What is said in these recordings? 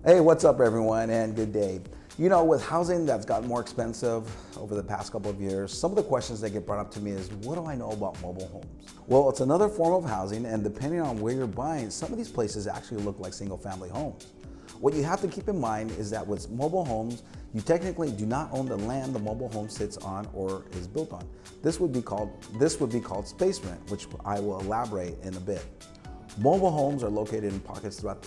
Hey, what's up everyone, and good day. You know, with housing that's gotten more expensive over the past couple of years, some of the questions that get brought up to me is, what do I know about mobile homes? Well, it's another form of housing, and depending on where you're buying, some of these places actually look like single family homes. What you have to keep in mind is that with mobile homes, you technically do not own the land the mobile home sits on or is built on. This would be called space rent, which I will elaborate in a bit. Mobile homes are located in pockets throughout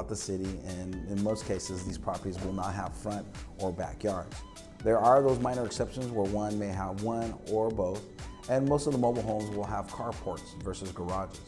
the city, and in most cases, these properties will not have front or backyards. There are those minor exceptions where one may have one or both, and most of the mobile homes will have carports versus garages.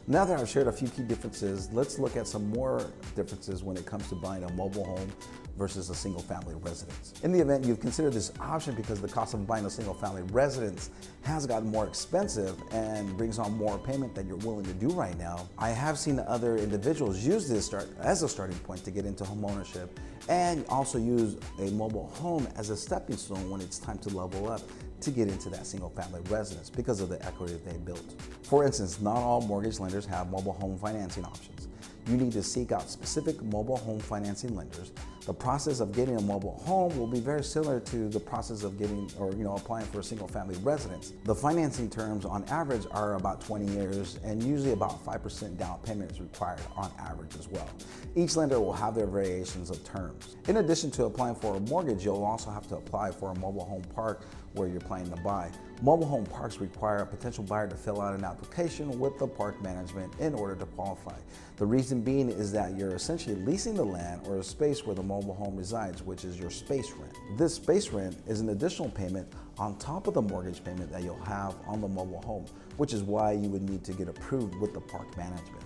Now that I've shared a few key differences, let's look at some more differences when it comes to buying a mobile home versus a single family residence. In the event you've considered this option because the cost of buying a single family residence has gotten more expensive and brings on more payment than you're willing to do right now, I have seen other individuals use this as a starting point to get into home ownership, and also use a mobile home as a stepping stone when it's time to level up to get into that single family residence because of the equity they built. For instance, not all mortgage lenders have mobile home financing options. You need to seek out specific mobile home financing lenders. The process of getting a mobile home will be very similar to the process of applying for a single family residence. The financing terms on average are about 20 years, and usually about 5% down payment is required on average as well. Each lender will have their variations of terms. In addition to applying for a mortgage, you'll also have to apply for a mobile home park where you're planning to buy. Mobile home parks require a potential buyer to fill out an application with the park management in order to qualify. The reason being is that you're essentially leasing the land or a space where the mobile home resides, which is your space rent. This space rent is an additional payment on top of the mortgage payment that you'll have on the mobile home, which is why you would need to get approved with the park management.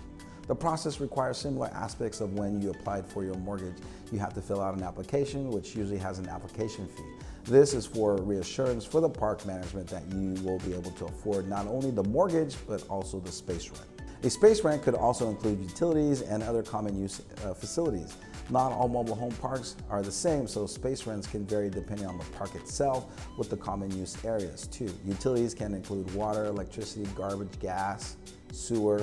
The process requires similar aspects of when you applied for your mortgage. You have to fill out an application, which usually has an application fee. This is for reassurance for the park management that you will be able to afford not only the mortgage, but also the space rent. A space rent could also include utilities and other common use facilities. Not all mobile home parks are the same, so space rents can vary depending on the park itself with the common use areas too. Utilities can include water, electricity, garbage, gas, sewer,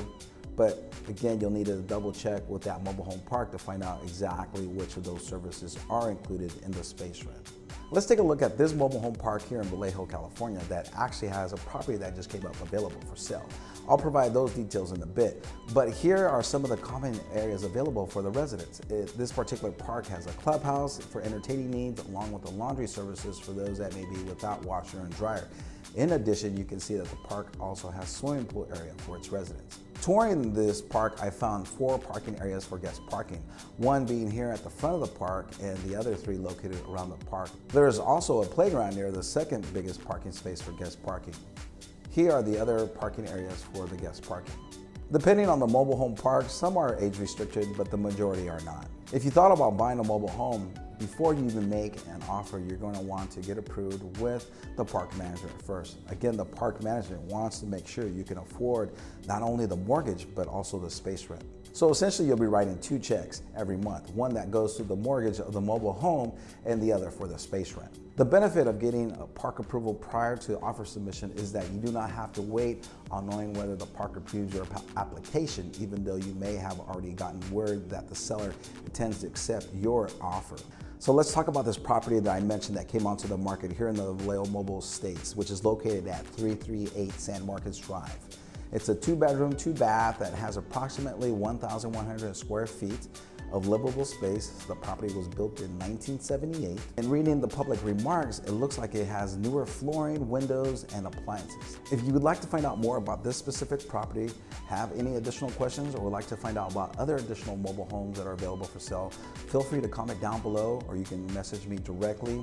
but again, you'll need to double check with that mobile home park to find out exactly which of those services are included in the space rent. Let's take a look at this mobile home park here in Vallejo, California that actually has a property that just came up available for sale. I'll provide those details in a bit, but here are some of the common areas available for the residents. This particular park has a clubhouse for entertaining needs, along with the laundry services for those that may be without washer and dryer. In addition, you can see that the park also has swimming pool area for its residents. Touring this park, I found 4 parking areas for guest parking, one being here at the front of the park and the other 3 located around the park. There is also a playground near the second biggest parking space for guest parking. Here are the other parking areas for the guest parking. Depending on the mobile home park, some are age restricted, but the majority are not. If you thought about buying a mobile home, before you even make an offer, you're going to want to get approved with the park management first. Again, the park management wants to make sure you can afford not only the mortgage, but also the space rent. So essentially, you'll be writing 2 checks every month, one that goes to the mortgage of the mobile home and the other for the space rent. The benefit of getting a park approval prior to offer submission is that you do not have to wait on knowing whether the park approves your application, even though you may have already gotten word that the seller intends to accept your offer. So let's talk about this property that I mentioned that came onto the market here in the Vallejo Mobile Estates, which is located at 338 San Marcos Drive. It's a 2-bedroom, 2-bath that has approximately 1,100 square feet of livable space. The property was built in 1978. And reading the public remarks, it looks like it has newer flooring, windows, and appliances. If you would like to find out more about this specific property, have any additional questions, or would like to find out about other additional mobile homes that are available for sale, feel free to comment down below, or you can message me directly.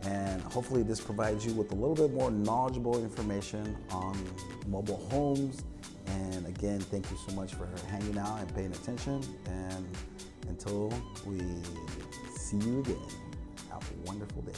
And hopefully this provides you with a little bit more knowledgeable information on mobile homes. And again, thank you so much for hanging out and paying attention. And until we see you again, have a wonderful day.